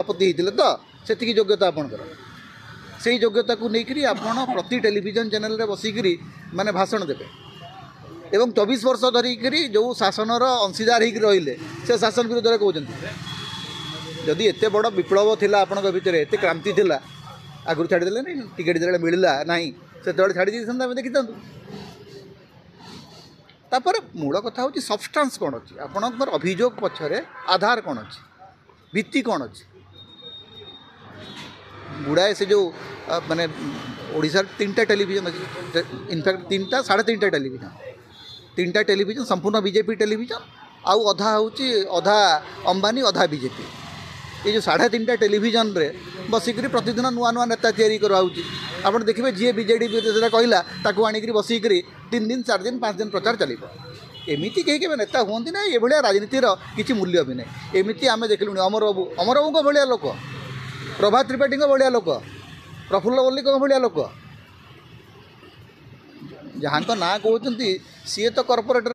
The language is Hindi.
सभापति होते तो से योग्यता आपणकर से योग्यता को लेकर आपण प्रति टेलीविजन चैनल रे बसिकी माने भाषण देते एवं 24 वर्ष धरिक जो शासनर अंशीदार होकर रहिले से शासन विरोध में कहते जदि एत बड़ विप्लव थिला आपण भितर एत क्रांति थिला आगु छाड़देले नहीं टिकेट जो मिलला ना से छाड़ी देखी था तापर मूल कथा हूँ सबस्टांस कौन अच्छी आपणकर अभियोग पछरे आधार कौन अच्छी भित्ति कौन अच्छी गुड़ाए से जो माने ओडिशा 3टा टेलीविजन अच्छी इनफैक्ट 3टा 3.5टा टेलीविजन 3टा टेलीविजन संपूर्ण बीजेपी टेलीविजन आउ अधा हूँ अधा अंबानी अधा बीजेपी ये जो 3.5टा टेलीविजन रे बसिक प्रतिदिन नुआ नुआ नेता तैयारी कराऊँगी आप देखिए जी बीजेडी कहला ताकू आणिक बसिक 3 दिन 4 दिन 5 दिन प्रचार चलो एमती कहीं के नेता हूँ ना ये राजनीतिर किसी मूल्य भी नहीं एमती आम देखलु अमर बाबू भाया लोक प्रभात त्रिपाठी भाया लोक प्रफुल्ल मल्लिक भाया लोक जहाँ ना कहते सी तो कॉर्पोरेटर